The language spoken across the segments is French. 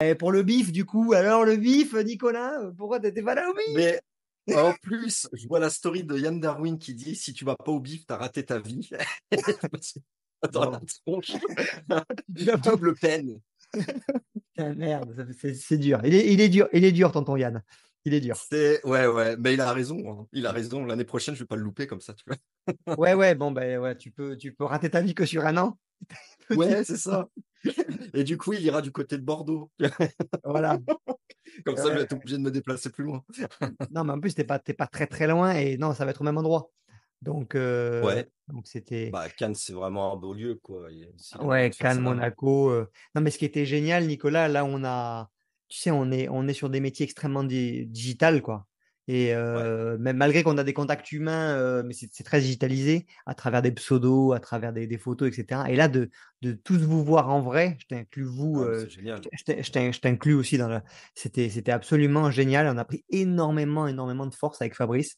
Et pour le bif, du coup, alors le bif, Nicolas, pourquoi t'étais pas là au bif? Mais en plus, je vois la story de Yann Darwin qui dit: «Si tu vas pas au bif, tu as raté ta vie». Je me suis dans la Bon, tronche. tu vas pas. Double peine. Putain, merde, c'est dur. Il est dur, tonton Yann. Il est dur. C'est ouais, ouais, mais il a raison, hein. Il a raison. L'année prochaine, je vais pas le louper comme ça, tu vois? Ouais, ouais, bon, ben ouais, tu peux rater ta vie que sur un an. Petit. Ouais, c'est ça. Et du coup, il ira du côté de Bordeaux. Voilà. Comme ça, je vais Euh, être obligé de me déplacer plus loin. non, mais en plus, t'es pas très très loin et non, ça va être au même endroit. Donc, Ouais, c'était. bah, Cannes, c'est vraiment un beau lieu, quoi. Et s'il a moyen Ouais, de faire Cannes, ça là. Monaco. Non, mais ce qui était génial, Nicolas, là, tu sais, on est sur des métiers extrêmement digital, quoi. Et Ouais. même malgré qu'on a des contacts humains, mais c'est très digitalisé à travers des pseudos, à travers des photos, etc. Et là, de tous vous voir en vrai, je t'inclus vous, Ah, mais c'est génial. je t'inclus aussi c'était absolument génial. On a pris énormément, énormément de force avec Fabrice.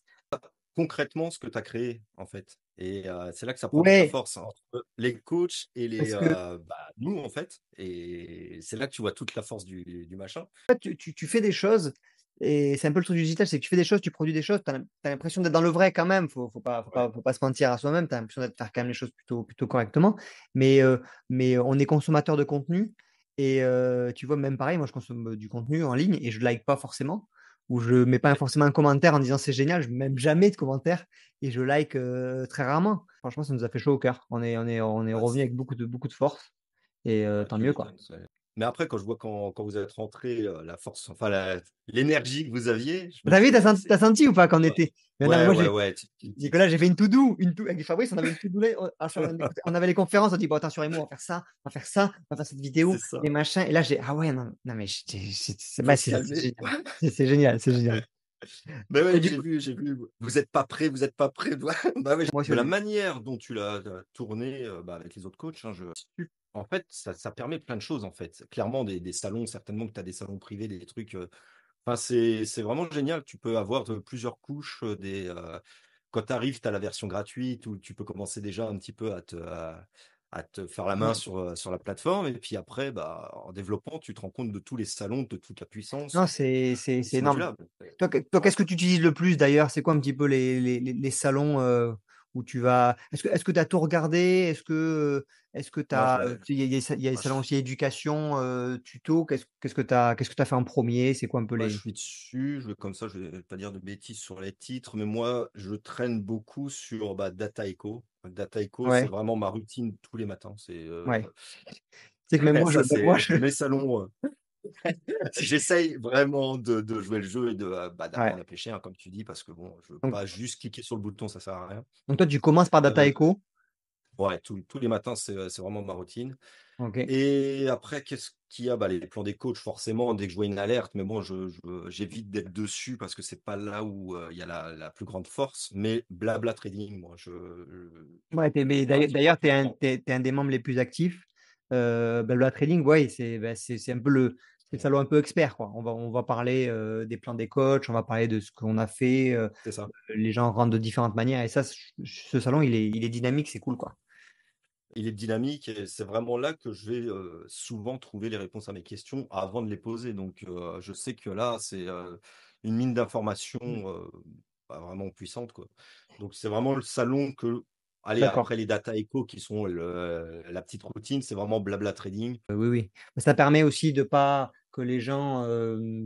Concrètement, ce que tu as créé, en fait. Et c'est là que ça prend toute la Ouais, force, hein, entre les coachs et parce que bah, nous, en fait. Et c'est là que tu vois toute la force du machin. tu fais des choses, et c'est un peu le truc du digital, c'est que tu fais des choses, tu produis des choses, tu as l'impression d'être dans le vrai quand même, Ouais. faut pas se mentir à soi-même, tu as l'impression d'être faire quand même les choses plutôt correctement, mais on est consommateur de contenu, et tu vois, même pareil, moi je consomme du contenu en ligne, et je like pas forcément, ou je mets pas forcément un commentaire en disant c'est génial, je mets même jamais de commentaire, et je like très rarement. Franchement, ça nous a fait chaud au cœur, on est Bah, revenu avec beaucoup de force, et bah, tant tu mieux, quoi. m'étonnes. Mais après, quand je vois quand vous êtes rentrés, la force, enfin, l'énergie que vous aviez, je me T'as vu, dis, t'as senti ou pas qu'on ouais, était. Mais non, mais ouais, moi, ouais, ouais, Nicolas, j'ai fait une to-do. Avec Fabrice, on avait une to-do. On avait les conférences, on dit, bon, attends, sur Emo, on va faire ça, on va faire ça, on va faire cette c'est vidéo, ça. les machins. Et là, ah ouais, non, non mais Faut bah, se c'est calmer. génial. C'est génial, c'est génial. Mais Et ouais, du coup, j'ai vu. Vous êtes pas prêts, vous êtes pas prêts. Bah ouais, moi aussi, de la manière dont tu l'as tourné bah, avec les autres coachs, hein, en fait, ça permet plein de choses, en fait. Clairement, des salons, certainement que tu as des salons privés, des trucs. Enfin, c'est vraiment génial. Tu peux avoir plusieurs couches. Quand tu arrives, tu as la version gratuite où tu peux commencer déjà un petit peu à te faire la main ouais. sur la plateforme. Et puis après, bah, en développant, tu te rends compte de tous les salons, de toute la puissance. Non, c'est C'est énorme. modulable. Toi, qu'est-ce que tu utilises le plus d'ailleurs? C'est quoi un petit peu les salons où tu vas. Est-ce que tu as tout regardé? Est-ce que tu Non, as. Il y a des moi, salons aussi éducation, tuto. Qu'est-ce que tu as fait en premier? C'est quoi un peu moi, je les. suis dessus. Comme ça, je vais pas dire de bêtises sur les titres, mais moi, je traîne beaucoup sur bah, Data Echo. Data Echo, c'est Ouais, vraiment ma routine tous les matins. ouais. C'est que même moi, Ça, même moi, c'est mes salons. J'essaye vraiment de jouer le jeu et bah, Ouais. d'apprendre à pêcher, hein, comme tu dis, parce que bon, je veux Donc, pas juste cliquer sur le bouton, ça sert à rien. donc toi, tu commences par Data Euh, Echo. ouais, tous les matins, c'est vraiment ma routine. Ok. Et après, qu'est-ce qu'il y a? Bah, les plans des coachs, forcément, dès que je vois une alerte, mais bon, j'évite d'être dessus parce que c'est pas là où il y a la plus grande force. Mais blabla trading, moi, Ouais, mais d'ailleurs, t'es un des membres les plus actifs. Le trading, ouais, c'est un peu c'est le salon un peu expert, quoi. On va parler des plans des coachs, on va parler de ce qu'on a fait. c'est ça. Les gens rentrent de différentes manières. Et ça, ce salon, il est dynamique, c'est cool, quoi. Il est dynamique et c'est vraiment là que je vais souvent trouver les réponses à mes questions avant de les poser. Donc, je sais que là, c'est une mine d'informations bah, vraiment puissante, quoi. Donc, c'est vraiment le salon que. Allez, D'accord. après les data echo qui sont la petite routine, c'est vraiment blabla trading. Oui, oui. Ça permet aussi de pas que les gens,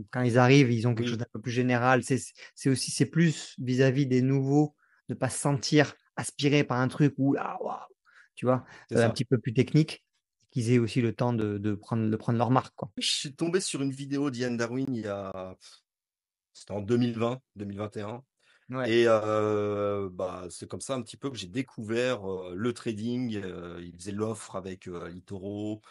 quand ils arrivent, ils ont quelque chose Oui, d'un peu plus général. C'est plus vis-à-vis des nouveaux, de pas se sentir aspiré par un truc ou là, waouh, tu vois, c'est un ça. petit peu plus technique, qu'ils aient aussi le temps de prendre leur marque, quoi. Je suis tombé sur une vidéo d'Ian Darwin c'était en 2020, 2021. Ouais. Et bah, c'est comme ça un petit peu que j'ai découvert le trading. Il faisait l'offre avec Litoro.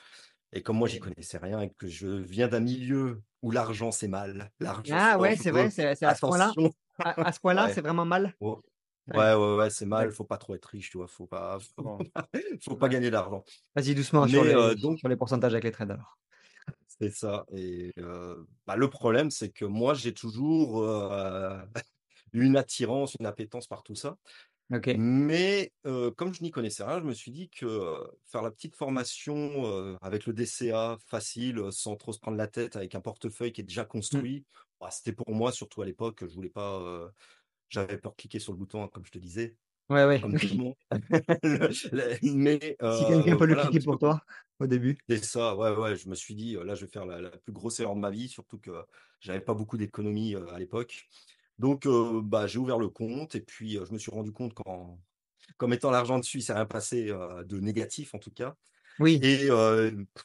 Et comme moi, j'y connaissais rien et que je viens d'un milieu où l'argent, c'est mal, l'argent, c'est Ah ouais, c'est vrai, dangereux, c'est à ce point-là. attention. À ce point-là, Ouais, c'est vraiment mal. ouais, Ouais. ouais, c'est mal. Ouais. Faut pas trop être riche, tu vois. Bon. Faut pas Ouais. gagner d'argent. Vas-y doucement sur Mais les, donc, sur les pourcentages avec les trades alors. c'est ça. Et bah, le problème, c'est que moi, j'ai toujours une attirance, une appétence par tout ça. OK. Mais comme je n'y connaissais rien, je me suis dit que, faire la petite formation, avec le DCA facile, sans trop se prendre la tête, avec un portefeuille qui est déjà Mmh. construit, bah, c'était pour moi, surtout à l'époque, je voulais pas, j'avais peur de cliquer sur le bouton, hein, comme je te disais, Ouais, ouais, comme tout le oui. monde. Mais Si quelqu'un peut le voilà un cliquer petit pour peu toi, au début. c'est ça, ouais, ouais, je me suis dit, «Là, je vais faire la plus grosse erreur de ma vie», surtout que j'avais pas beaucoup d'économies, à l'époque. Donc bah, j'ai ouvert le compte et puis, je me suis rendu compte qu'en mettant l'argent dessus, il s'est rien passé, de négatif en tout cas Oui, et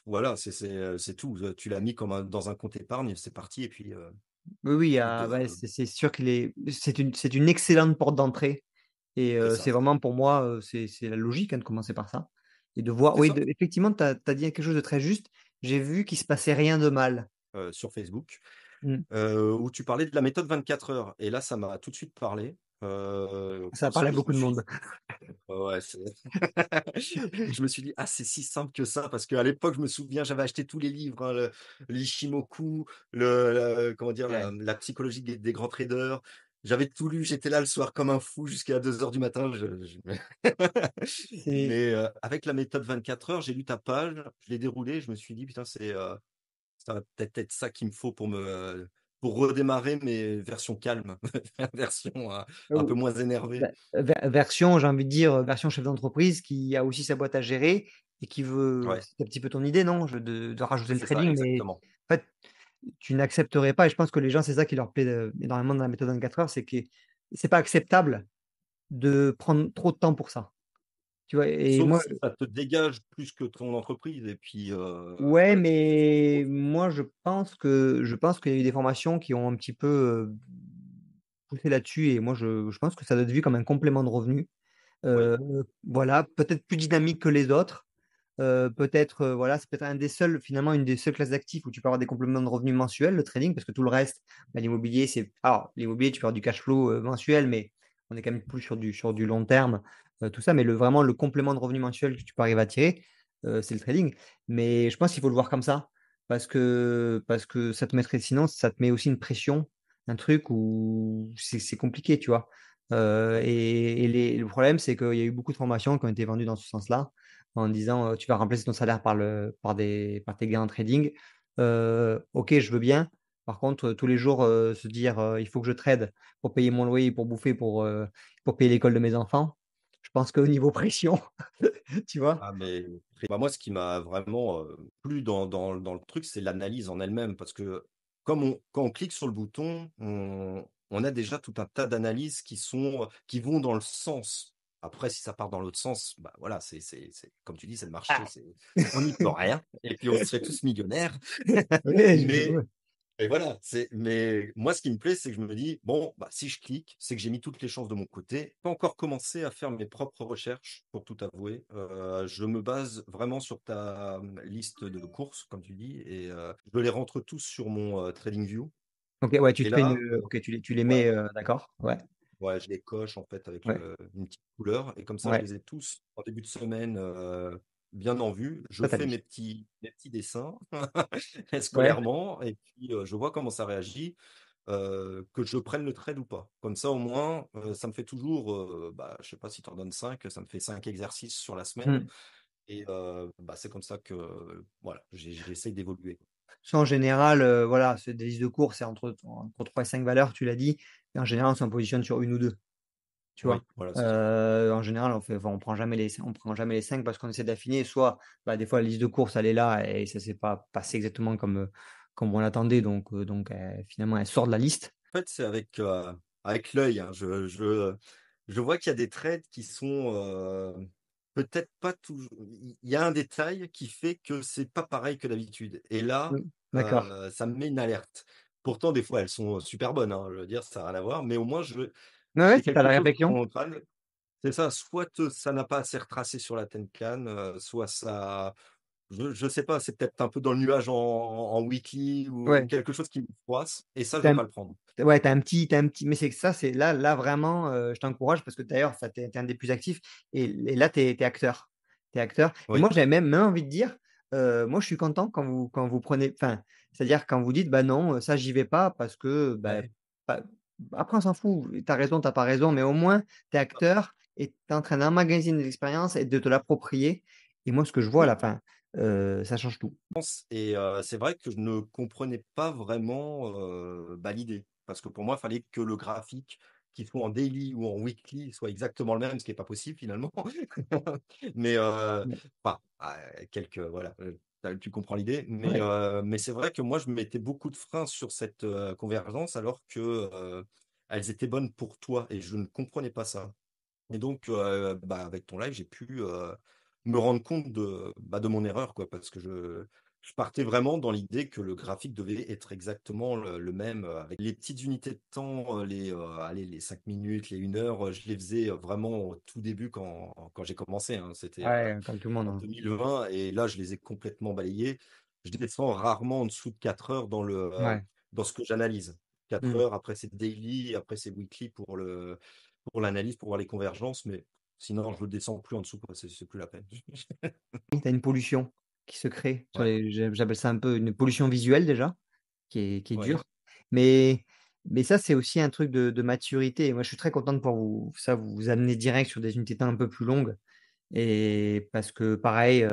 voilà, c'est tout. Tu l'as mis comme dans un compte épargne, c'est parti et puis, oui, oui, plus de ouais, c'est sûr qu'il est c'est une excellente porte d'entrée et c'est c'est ça, vraiment pour moi, c'est la logique, hein, de commencer par ça et de voir c'est oui, ça, de effectivement, tu as dit quelque chose de très juste. J'ai vu qu'il se passait rien de mal. sur Facebook. Mmh. Où tu parlais de la méthode 24 heures et là, ça m'a tout de suite parlé, Ça a parce parlé à que je beaucoup me de suis monde. dit ouais, je me suis dit: «Ah, c'est si simple que ça», parce qu'à l'époque, je me souviens, j'avais acheté tous les livres, hein, le l'Ishimoku, comment dire? Ouais, La psychologie des grands traders. J'avais tout lu, j'étais là le soir comme un fou jusqu'à 2 heures du matin, je c'est mais avec la méthode 24 heures, j'ai lu ta page, je l'ai déroulée, je me suis dit: «Putain, ça va peut-être être ça qu'il me faut pour redémarrer, mais version calme, version, un peu oh, moins énervé». bah, version, j'ai envie de dire, version chef d'entreprise qui a aussi sa boîte à gérer et qui veut Ouais, c'est un petit peu ton idée, non? Je de rajouter le c'est ça, trading, mais exactement. en fait, tu n'accepterais pas et je pense que les gens, c'est ça qui leur plaît, énormément dans la méthode 24 heures, c'est que c'est pas acceptable de prendre trop de temps pour ça. Tu vois? Et Sauf moi si ça te dégage plus que ton entreprise et puis, ouais, voilà, tu fais ce que tu mais veux. moi je pense qu'il y a eu des formations qui ont un petit peu, poussé là-dessus et moi je pense que ça doit être vu comme un complément de revenu. Oui, Heu, voilà, peut-être plus dynamique que les autres. Peut-être, voilà, c'est peut-être un des seuls finalement une des seules classes d'actifs où tu peux avoir des compléments de revenus mensuels, le trading, parce que tout le reste, bah, l'immobilier, c'est alors l'immobilier, tu peux avoir du cash flow, mensuel, mais on est quand même plus sur du long terme, tout ça. Mais vraiment le complément de revenus mensuel que tu peux arriver à tirer, c'est le trading. Mais je pense qu'il faut le voir comme ça, parce que ça te mettrait sinon ça te met aussi une pression, un truc où c'est compliqué, tu vois? oui. Et le problème, c'est qu'il y a eu beaucoup de formations qui ont été vendues dans ce sens-là en disant, «Tu vas remplacer ton salaire par tes gains en trading». OK, je veux bien. Par contre, tous les jours, se dire, «Il faut que je trade pour payer mon loyer, pour bouffer, pour payer l'école de mes enfants». Je pense qu'au niveau pression, tu vois? Ah mais bah, moi, ce qui m'a vraiment, plu dans le truc, c'est l'analyse en elle-même parce que quand on clique sur le bouton, on a déjà tout un tas d'analyses qui vont dans le sens. Après, si ça part dans l'autre sens, bah, voilà, c'est comme tu dis, c'est le marché, Ah! on n'y peut rien et puis on serait tous millionnaires. Oui, je Mais ouais. et voilà, mais moi, ce qui me plaît, c'est que je me dis: «Bon, bah, si je clique, c'est que j'ai mis toutes les chances de mon côté». Pas encore commencé à faire mes propres recherches, pour tout avouer. Je me base vraiment sur ta, liste de courses, comme tu dis et je les rentre tous sur mon, TradingView OK, ouais, tu et te fais une, là, OK, tu les mets, ouais, d'accord, ouais, ouais, je les coche, en fait, avec ouais, une petite couleur et comme ça, je ouais. les ai tous en début de semaine, bien en vue. Je Ça, tu fais dit. mes petits dessins Ouais. scolairement et puis, je vois comment ça réagit. Que je prenne le trade ou pas. Comme ça, au moins, ça me fait toujours, bah, je sais pas si tu en donnes 5, ça me fait 5 exercices sur la semaine Mmh. et bah, c'est comme ça que, voilà, j'essaye d'évoluer. Ça, en général, voilà, c'est des listes de courses, c'est entre 3 et 5 valeurs, tu l'as dit et en général, on s'en positionne sur une ou 2. Tu vois? Oui, voilà, c'est ça. En général, on prend jamais les 5 parce qu'on essaie d'affiner. Soit, bah, des fois, la liste de courses, elle est là et ça s'est pas passé exactement comme on l'attendait donc finalement, elle sort de la liste. En fait, c'est avec l'œil, hein. Je vois qu'il y a des trades qui sont, peut-être pas toujours. Il y a un détail qui fait que c'est pas pareil que d'habitude et là, Mmh, d'accord. ça me met une alerte. Pourtant, des fois, elles sont super bonnes, hein, je veux dire, ça a rien à voir, mais au moins Ouais, ouais, j'ai tu as la quelque chose réflexion. dans mon crâne. C'est ça, soit, ça n'a pas assez retracé sur la Tenkan, soit ça je sais pas, c'est peut-être un peu dans le nuage en weekly ou Ouais, quelque chose qui me froisse et ça, je tu vais as pas le prendre. ouais, tu as un petit mais c'est que ça, c'est là vraiment, je t'encourage parce que d'ailleurs, ça tu es un des plus actifs et là, tu es acteur. Tu es acteur et Oui, moi, j'avais même envie de dire, moi, je suis content quand vous prenez enfin, c'est-à-dire quand vous dites: «Bah, non, ça, j'y vais pas parce que, bah, ouais, pas» après on s'en fout, tu as raison, tu as pas raison, mais au moins tu es acteur et tu es en train d'emmagasiner l'expérience et de te l'approprier et moi, ce que je vois à Oui. la fin, ça change tout. Et c'est vrai que je ne comprenais pas vraiment, l'idée. Parce que pour moi, il fallait que le graphique, qu'il soit en daily ou en weekly, soit exactement le même, ce qui est pas possible finalement. Mais Ouais. enfin, quelques voilà, tu comprends l'idée. Ouais. Mais c'est vrai que moi, je mettais beaucoup de freins sur cette, convergence alors que, elles étaient bonnes pour toi et je ne comprenais pas ça. Et donc, avec ton live, j'ai pu, me rendre compte de mon erreur, quoi, parce que je partais vraiment dans l'idée que le graphique devait être exactement le même, avec les petites unités de temps, les 5 minutes, les 1 heure, je les faisais, vraiment au tout début quand j'ai commencé, hein. C'était, Ouais, comme tout le monde, en hein. 2020 et là, je les ai complètement balayés. Je descends rarement en dessous de 4 heures Ouais. dans ce que j'analyse. 4 Mmh. heures, après c'est daily, après c'est weekly pour l'analyse, pour voir les convergences, mais sinon je ne descends plus en dessous, quoi, c'est plus la peine. Tu as une pollution qui se crée sur Ouais, les j'appelle ça un peu une pollution visuelle déjà, qui est ouais, dure, mais ça, c'est aussi un truc de maturité et moi, je suis très content de pouvoir vous amener direct sur des unités de temps un peu plus longues et parce que pareil,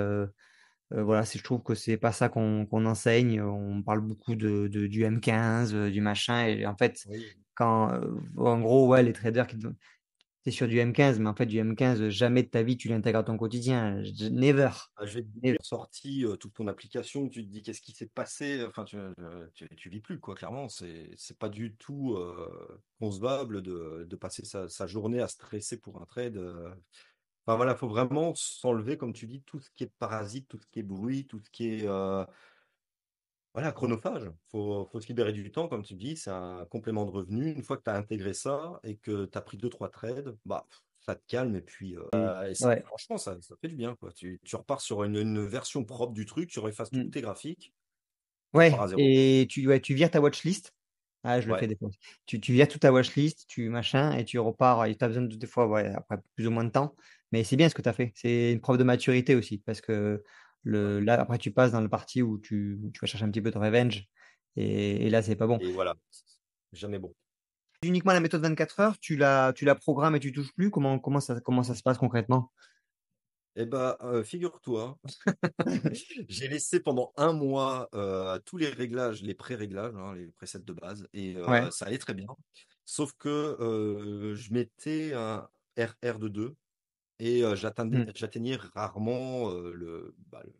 voilà, je trouve que c'est pas ça qu'on enseigne. On parle beaucoup du M15, du machin et en fait, oui. quand, en gros, ouais, les traders qui te tu es sur du M15, mais en fait, du M15, jamais de ta vie tu l'intègres à ton quotidien. Je never, Ah, je vais te never. dire, sorti, toute ton application, tu te dis: «Qu'est-ce qui s'est passé?» Enfin, tu vis plus, quoi, clairement. C'est pas du tout, concevable de passer sa journée à stresser pour un trade, Enfin, voilà, faut vraiment s'enlever, comme tu dis, tout ce qui est parasite, tout ce qui est bruit, tout ce qui est, voilà, chronophage. Faut se libérer du temps, comme tu dis, c'est un complément de revenu. Une fois que tu as intégré ça et que tu as pris deux trois trades, ça te calme et puis, et ça Ouais. franchement, ça fait du bien, quoi. Tu repars sur une version propre du truc, tu effaces tous Mmh. tes graphiques, tu repars Ouais à zéro. et tu vires ta watchlist. Ah, je le fais Ouais, des fois. Tu vires toute ta watchlist, tu machin et tu repars et tu as besoin de des fois, ouais, après plus ou moins de temps, mais c'est bien ce que tu as fait. C'est une preuve de maturité aussi parce que ouais là, après tu passes dans le parti où tu vas chercher un petit peu ton revenge et là, c'est pas bon. et voilà, jamais bon. Uniquement la méthode 24 heures, tu la programmes et tu touches plus? Comment ça se passe concrètement? Et figure-toi, j'ai laissé pendant un mois, tous les réglages, les pré-réglages, hein, les presets de base et Ouais. ça allait très bien. Sauf que, je mettais un RR de 2 et Mmh. j'atteignais rarement,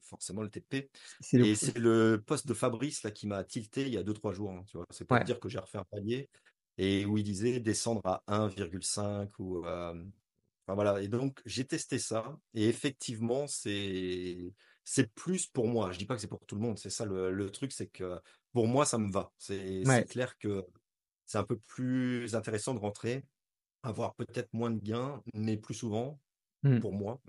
forcément le TP C'est le et c'est le post de Fabrice là qui m'a tilté il y a 2 3 jours, hein, tu vois? C'est pour te Ouais. dire que j'ai refait un palier et où il disait descendre à 1,5 ou enfin voilà et donc j'ai testé ça et effectivement c'est plus pour moi. Je dis pas que c'est pour tout le monde, c'est ça le truc, c'est que pour moi ça me va. C'est Ouais. clair que c'est un peu plus intéressant de rentrer, avoir peut-être moins de gains, mais plus souvent Mmh. pour moi,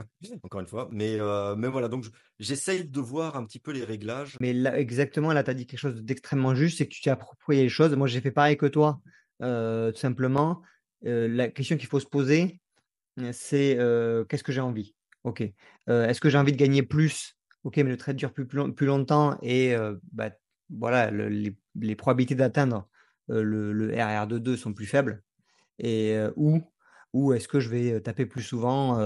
encore une fois. Mais voilà, donc j'essaye de voir un petit peu les réglages. Mais là, exactement, là, tu as dit quelque chose d'extrêmement juste, c'est que tu t'es approprié les choses. Moi, j'ai fait pareil que toi, tout simplement. La question qu'il faut se poser, c'est, qu'est-ce que j'ai envie? OK. Est-ce que j'ai envie de gagner plus? OK, mais le trade dure plus longtemps et voilà, les probabilités d'atteindre, le RR de 2 sont plus faibles. Et ou est-ce que je vais, taper plus souvent,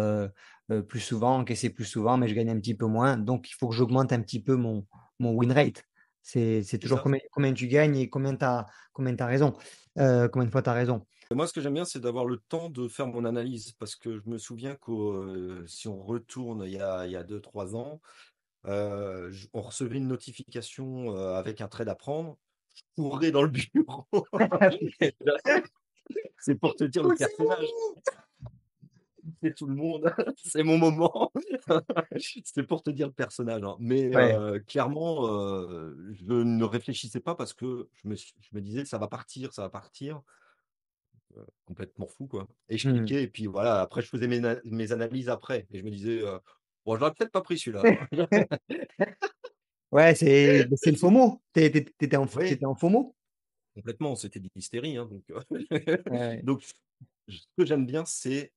encaisser plus souvent, mais je gagne un petit peu moins, donc il faut que j'augmente un petit peu mon win rate. C'est C'est toujours ça. combien tu gagnes et combien tu as raison, combien de fois tu as raison. Et moi, ce que j'aime bien, c'est d'avoir le temps de faire mon analyse parce que je me souviens que si on retourne il y a 2 3 ans, on recevait une notification avec un trade à prendre. Je courais dans le bureau. C'est pour te dire le Oh, c'est personnage. bon! C'est tout le monde. C'est mon moment. C'est pour te dire le personnage, hein. Mais Ouais. clairement, je ne réfléchissais pas parce que je me disais: «Ça va partir, ça va partir». Complètement fou, quoi et je Mmh. cliquais et puis voilà, après je faisais mes analyses après et je me disais: «Bon, j'aurais peut-être pas pris celui-là». Ouais, c'est le FOMO. Tu Oui, en FOMO? complètement, c'était de l'hystérie, hein, donc Ouais, ouais. donc ce que j'aime bien, c'est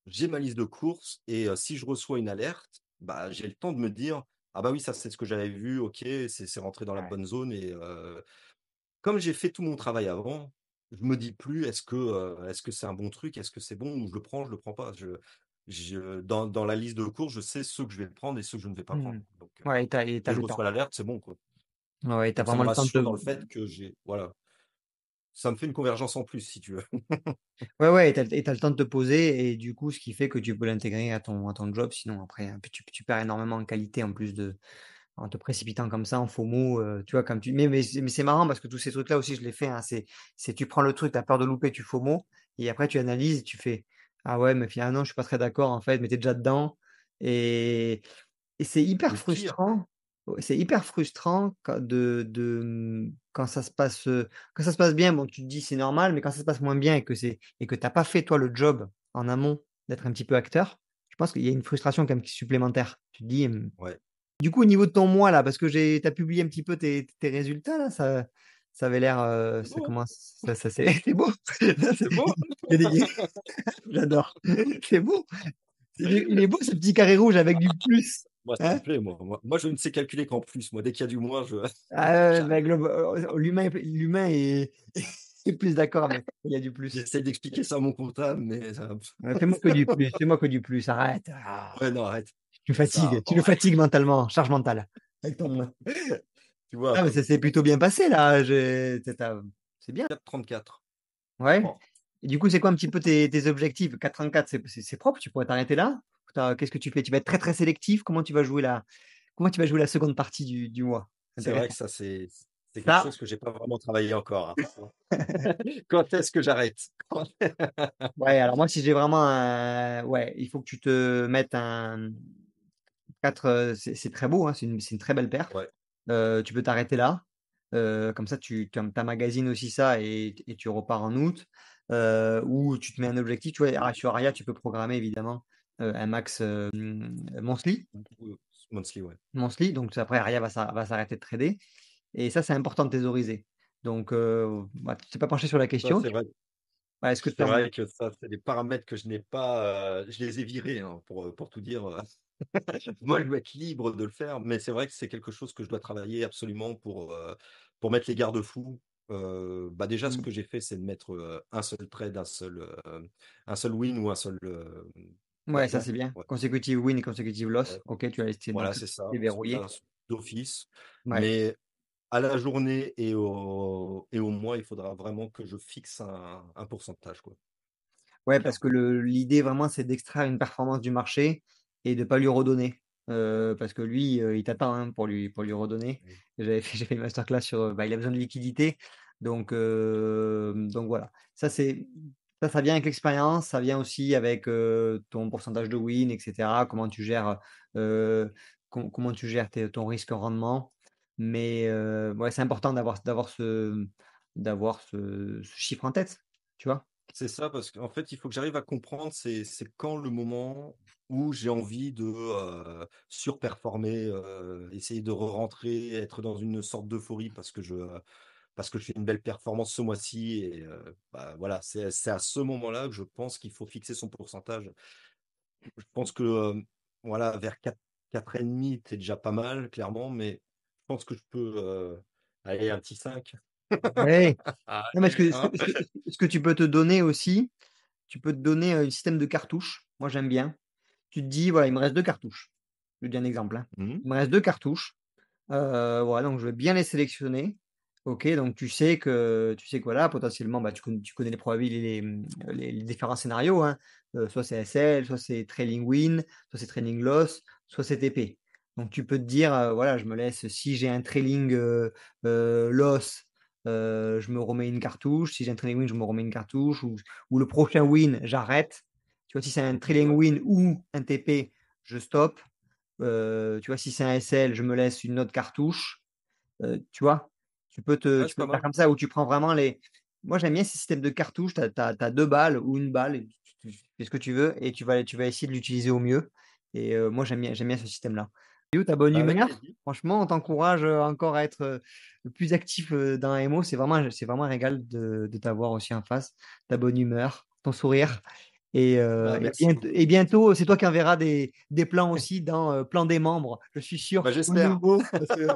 j'ai ma liste de courses et si je reçois une alerte, j'ai le temps de me dire: «Ah bah oui, ça c'est ce que j'avais vu, OK, c'est rentré dans la Ouais. bonne zone» et comme j'ai fait tout mon travail avant, je me dis plus: est-ce que c'est un bon truc? Est-ce que c'est bon? Ou je le prends pas? Dans la liste de courses, je sais ceux que je vais prendre et ceux que je ne vais pas Mmh. prendre. Donc, Ouais, et tu dès que je le temps. reçois l'alerte, c'est bon, quoi. Ouais, tu Donc ça vraiment me le temps de rassure te dans le fait que voilà, ça me fait une convergence en plus, si tu veux. ouais, ouais, et tu le temps de te poser et du coup, ce qui fait que tu peux l'intégrer à ton job. Sinon après, tu perds énormément en qualité en plus en te précipitant comme ça en FOMO, tu vois? Comme tu mais c'est marrant parce que tous ces trucs-là aussi, je les fais, hein. C'est tu prends le truc, tu as peur de louper, tu FOMO et après tu analyses, tu fais: «Ah ouais, mais finalement, je suis pas très d'accord en fait», mais tu es déjà dedans et et c'est hyper Le pire frustrant. Ouais, c'est hyper frustrant quand ça se passe bien, bon, tu te dis: «C'est normal», mais quand ça se passe moins bien et que tu as pas fait toi le job en amont d'être un petit peu acteur, je pense qu'il y a une frustration quand même qui est supplémentaire. Tu te dis, ouais. du coup, au niveau de ton mois là, parce que tu as publié un petit peu tes résultats là, ça avait l'air, C'est ça beau, hein? commence ça c'est c'est beau. C'est beau? Il y a des j'adore. C'est beau. Il est beau ce petit carré rouge avec du plus, Moi, ça me hein? plaît, moi, je ne sais calculer qu'en plus. Moi, dès qu'il y a du moins, je Ah ouais, bah, j'arrête. l'humain est est plus d'accord, mais il y a du plus. J'essaie d'expliquer ça à mon comptable, mais Fais-moi que du plus, fais-moi que du plus, arrête. ouais, non, arrête. Tu Bon, me fatigues mentalement, charge mentale. Avec ton tu vois? ah mais ça s'est plutôt bien passé là, j'ai tu c'est bien, 4,34. ouais. Bon, Et du coup, c'est quoi un petit peu tes objectifs? 4,34 c'est propre, tu pourrais t'arrêter là? Qu'est-ce que tu fais? Tu vas être très, très sélectif? Comment tu vas jouer la seconde partie du mois? c'est vrai que Intéressant. ça, c'est quelque Ça chose que j'ai pas vraiment travaillé encore, hein. Quand est-ce que j'arrête? ouais, alors moi, si j'ai vraiment un ouais, il faut que tu te mettes un 4, c'est très beau, hein, c'est une très belle perf. Ouais, Tu peux t'arrêter là, comme ça tu emmagasines aussi ça et tu repars en août, ou tu te mets un objectif, tu vois? Sur Aria, tu peux programmer évidemment, un max, monthly monthly, ouais. monthly, donc après Aria va s'arrêter de trader et ça, c'est important de thésauriser. Donc bah, tu t'es pas penché sur la Ça, question, c'est vrai. ouais, est-ce que tu C'est as vrai que ça, c'est des paramètres que je n'ai pas, je les ai virés, hein, pour tout dire, Moi, je dois être libre de le faire, mais c'est vrai que c'est quelque chose que je dois travailler absolument pour mettre les garde-fous. Bah, déjà, ce mmh, que j'ai fait, c'est de mettre, un seul trade, un seul win ou un seul, ouais, ça perdant. c'est bien. Ouais, Consecutive win et consecutive loss, ouais, OK, tu as laissé donc voilà, ça, c'est ça, c'est ça verrouillé. d'office. Ouais. Mais à la journée et au mois, il faudra vraiment que je fixe un pourcentage, quoi, Ouais, parce clairement. que l'idée vraiment, c'est d'extraire une performance du marché et de pas lui redonner. Parce que lui, il t'attend, hein, pour lui redonner. Mmh. J'ai fait une masterclass sur, bah, il a besoin de liquidité. Donc voilà. Ça vient avec l'expérience, ça vient aussi avec, ton pourcentage de win et cetera. Heu, comment tu gères ton risque rendement. Mais, ouais, c'est important d'avoir ce chiffre en tête, tu vois? C'est ça, parce qu'en fait, il faut que j'arrive à comprendre c'est quand le moment où j'ai envie de, surperformer, essayer de re-rentrer, être dans une sorte d'euphorie parce que je fais une belle performance ce mois-ci et bah, voilà, c'est à ce moment-là que je pense qu'il faut fixer son pourcentage. Je pense que, voilà, vers 4,5, c'est déjà pas mal clairement, mais je pense que je peux, aller un petit 5. Ouais. Non, mais ce Allez, que ce hein? que ce que ce que tu peux te donner aussi, tu peux te donner, un système de cartouches. Moi, j'aime bien. Tu te dis: «Voilà, il me reste 2 cartouches». Je te dis un exemple, hein. Mmh. Il me reste 2 cartouches, voilà, donc je vais bien les sélectionner. OK, donc tu sais que voilà, potentiellement, bah, tu connais les différents scénarios, hein. Soit c'est SL, soit c'est trailing win, soit c'est trailing loss, soit c'est TP. Donc tu peux te dire, voilà, je me laisse si j'ai un trailing, loss, je me remets une cartouche. Si j'ai un trailing win, je me remets une cartouche ou le prochain win, j'arrête. Tu vois, si c'est un trailing Ouais, win ou un TP, je stoppe. Tu vois, si c'est un SL, je me laisse une autre cartouche, tu vois? ouais, Tu c'est peux pas le faire mal. comme ça où tu prends vraiment les moi j'aime bien ce système de cartouches, tu as 2 balles ou une balle et tu fais ce que tu veux et tu vas essayer de l'utiliser au mieux et moi j'aime bien ce système-là. Et où ta bonne Bah, avec humeur? plaisir. Franchement, on t'encourage, encore à être, le plus actif, dans MO. C'est vraiment un régal de t'avoir aussi en face. Ta bonne humeur, ton sourire et Bah, heu et merci bient beaucoup. et bientôt, c'est toi qui enverras des plans aussi dans, plan des membres, je suis sûr, Bah, au j'espère. nouveau parce que